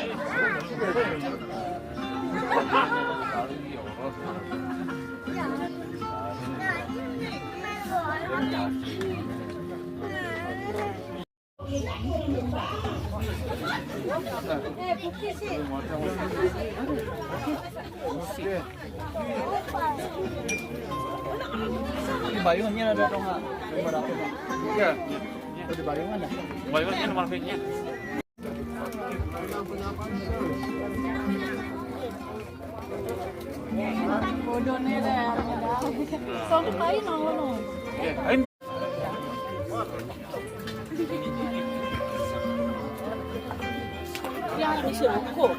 Di Bayunnya ada atau enggak? Iya. Di Bayung ada. Bayunnya nomor fake-nya. Bodohnya deh, soalnya kain no. Ya harus rokok.